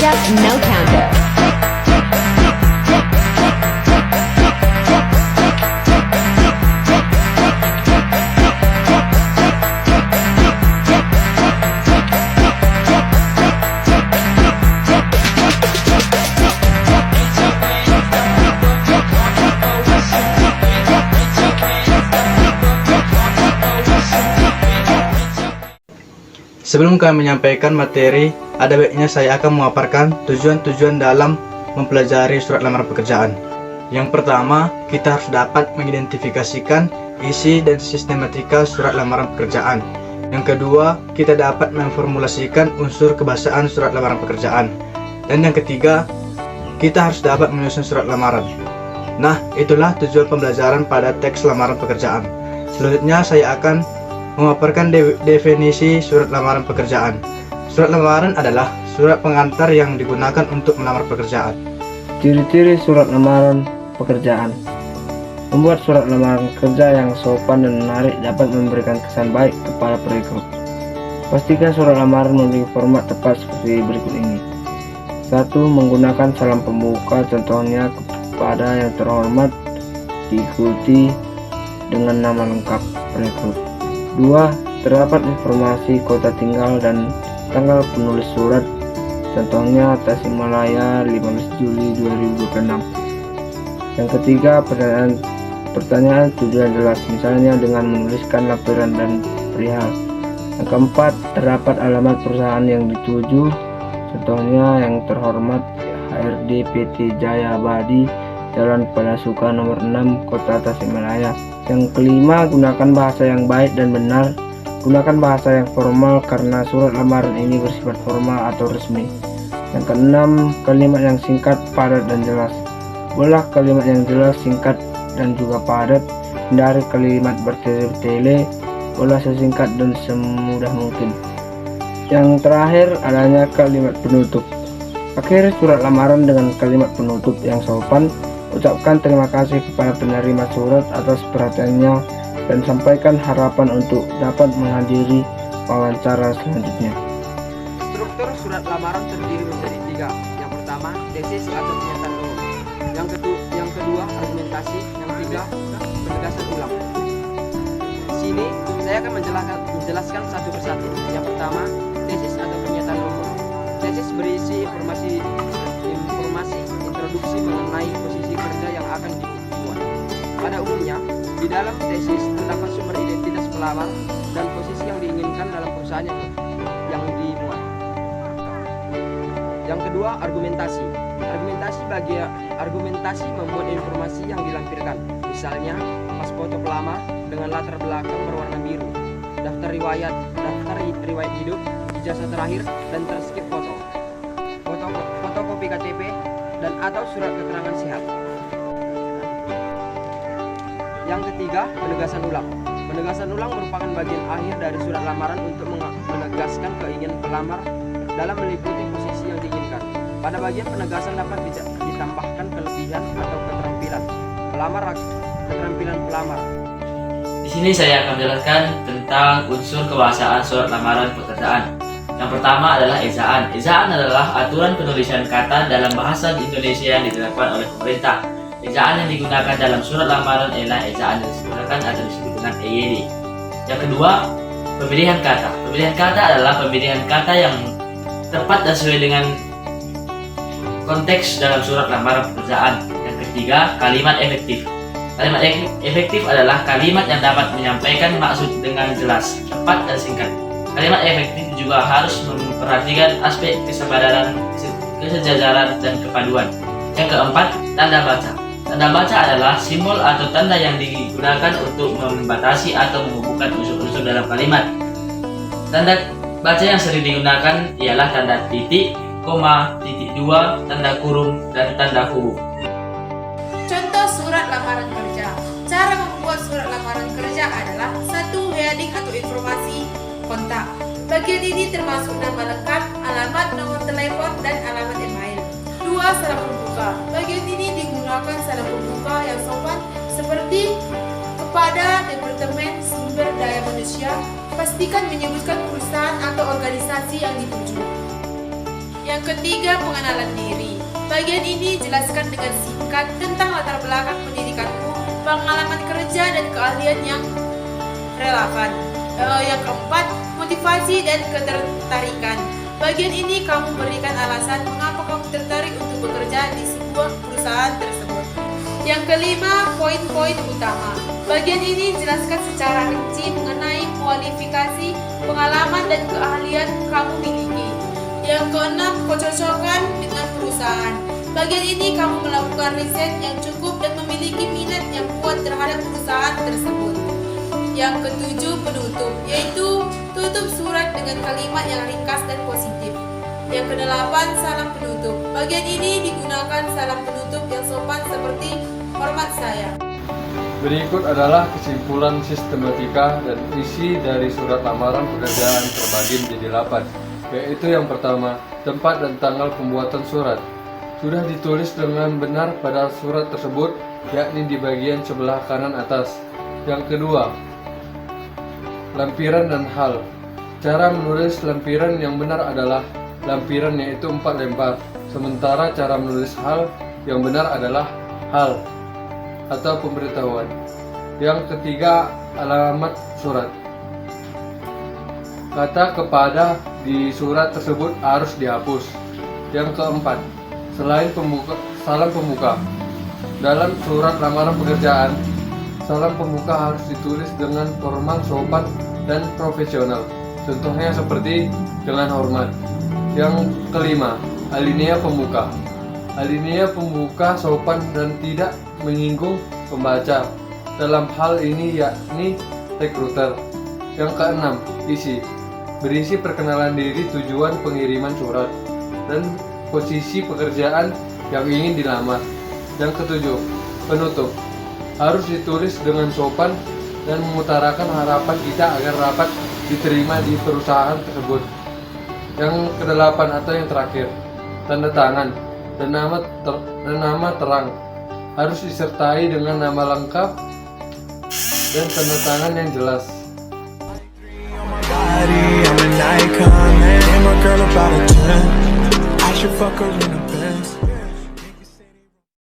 Countdown, no counter. Sebelum kami menyampaikan materi, ada baiknya saya akan memaparkan tujuan-tujuan dalam mempelajari surat lamaran pekerjaan. Yang pertama, kita harus dapat mengidentifikasikan isi dan sistematika surat lamaran pekerjaan. Yang kedua, kita dapat memformulasikan unsur kebahasaan surat lamaran pekerjaan. Dan yang ketiga, kita harus dapat menyusun surat lamaran. Nah, itulah tujuan pembelajaran pada teks lamaran pekerjaan. Selanjutnya saya akan memaparkan definisi surat lamaran pekerjaan. Surat lamaran adalah surat pengantar yang digunakan untuk melamar pekerjaan. Ciri-ciri surat lamaran pekerjaan. Membuat surat lamaran kerja yang sopan dan menarik dapat memberikan kesan baik kepada perekrut. Pastikan surat lamaran memiliki format tepat seperti berikut ini. 1. Menggunakan salam pembuka, contohnya kepada yang terhormat, diikuti dengan nama lengkap perekrut. 2. Terdapat informasi kota tinggal dan tanggal penulis surat, contohnya Tasikmalaya 15 Juli 2026. Yang ketiga, pertanyaan tujuan jelas, misalnya dengan menuliskan lampiran dan perihal. Yang keempat, terdapat alamat perusahaan yang dituju, contohnya yang terhormat HRD PT Jaya Abadi, Jalan Padasuka nomor 6, Kota Tasikmalaya. Yang kelima, gunakan bahasa yang baik dan benar. Gunakan bahasa yang formal karena surat lamaran ini bersifat formal atau resmi. Yang keenam, kalimat yang singkat, padat, dan jelas. Belah kalimat yang jelas, singkat, dan juga padat. Hindari kalimat bertele-tele. Belah sesingkat dan semudah mungkin. Yang terakhir, adanya kalimat penutup. Akhiri surat lamaran dengan kalimat penutup yang sopan. Ucapkan terima kasih kepada penerima surat atas perhatiannya dan sampaikan harapan untuk dapat menghadiri wawancara selanjutnya. Struktur surat lamaran terdiri menjadi 3. Yang pertama, tesis atau pernyataan umum. Yang kedua, argumentasi. Yang ketiga, penegasan ulang. Di sini saya akan menjelaskan satu persatu. Yang pertama, tesis atau pernyataan umum. Tesis berisi informasi introduksi mengenai posisi kerja yang akan dibuat. Pada umumnya, di dalam tesis terdapat sumber identitas pelamar dan posisi yang diinginkan dalam perusahaan yang dimuat. Yang kedua, argumentasi. Argumentasi membuat informasi yang dilampirkan. Misalnya, pas foto pelamar dengan latar belakang berwarna biru, daftar riwayat hidup, ijazah terakhir, dan terskip foto. Fotokopi KTP dan atau surat keterangan sehat. Yang ketiga, penegasan ulang. Penegasan ulang merupakan bagian akhir dari surat lamaran untuk menegaskan keinginan pelamar dalam meliputi posisi yang diinginkan. Pada bagian penegasan dapat ditambahkan kelebihan atau keterampilan pelamar. Di sini saya akan menjelaskan tentang unsur kebahasaan surat lamaran pekerjaan. Yang pertama adalah ejaan. Ejaan adalah aturan penulisan kata dalam bahasa Indonesia yang ditetapkan oleh pemerintah. Ejaan yang digunakan dalam surat lamaran ialah ejaan yang digunakan atau disebut dengan EYD. Yang kedua, pemilihan kata. Pemilihan kata adalah pemilihan kata yang tepat dan sesuai dengan konteks dalam surat lamaran pekerjaan. Yang ketiga, kalimat efektif. Kalimat efektif adalah kalimat yang dapat menyampaikan maksud dengan jelas, cepat, dan singkat. Kalimat efektif juga harus memperhatikan aspek kesadaran, kesejajaran, dan kepaduan. Yang keempat, tanda baca. Tanda baca adalah simbol atau tanda yang digunakan untuk membatasi atau menghubungkan unsur-unsur dalam kalimat. Tanda baca yang sering digunakan ialah tanda titik, koma, titik dua, tanda kurung, dan tanda hubung. Contoh surat lamaran kerja. Cara membuat surat lamaran kerja adalah 1. Heading atau informasi kontak. Bagian ini termasuk nama lengkap, alamat, nomor telepon, dan alamat email. 2. Salam pembuka. Bagian ini digunakan salam pembuka yang sopan seperti kepada Departemen Sumber Daya Manusia. Pastikan menyebutkan perusahaan atau organisasi yang dituju. Yang ketiga, pengenalan diri. Bagian ini jelaskan dengan singkat tentang latar belakang pendidikanmu, pengalaman kerja dan keahlian yang relevan. Yang keempat, motivasi dan ketertarikan. Bagian ini kamu berikan alasan mengapa kamu tertarik untuk bekerja di sebuah perusahaan tersebut. Yang kelima, poin-poin utama. Bagian ini jelaskan secara rinci mengenai kualifikasi, pengalaman dan keahlian kamu miliki. Yang keenam, kecocokan dengan perusahaan. Bagian ini kamu melakukan riset yang cukup dan memiliki minat yang kuat terhadap perusahaan tersebut. Yang ketujuh, penutup, yaitu tutup surat dengan kalimat yang ringkas dan positif. Yang kedelapan, salam penutup. Bagian ini digunakan salam penutup yang sopan seperti hormat saya. Berikut adalah kesimpulan sistematika dan isi dari surat lamaran pekerjaan terbagi menjadi 8, yaitu yang pertama, tempat dan tanggal pembuatan surat. Sudah ditulis dengan benar pada surat tersebut, yakni di bagian sebelah kanan atas. Yang kedua, lampiran dan hal. Cara menulis lampiran yang benar adalah lampiran, yaitu 4 lembar, sementara cara menulis hal yang benar adalah hal atau pemberitahuan. Yang ketiga, alamat surat. Kata kepada di surat tersebut harus dihapus. Yang keempat, salam pembuka. Dalam surat lamaran pekerjaan, salam pembuka harus ditulis dengan formal, sopan, dan profesional. Contohnya seperti dengan hormat. Yang kelima, alinea pembuka. Alinea pembuka sopan dan tidak menyinggung pembaca. Dalam hal ini yakni rekruter. Yang keenam, isi. Berisi perkenalan diri, tujuan pengiriman surat, dan posisi pekerjaan yang ingin dilamar. Yang ketujuh, penutup. Harus ditulis dengan sopan dan mengutarakan harapan kita agar dapat diterima di perusahaan tersebut. Yang kedelapan atau yang terakhir, tanda tangan dan nama terang. Harus disertai dengan nama lengkap dan tanda tangan yang jelas. I'm an icon, man. And my girl about a 10. I should fuck her in the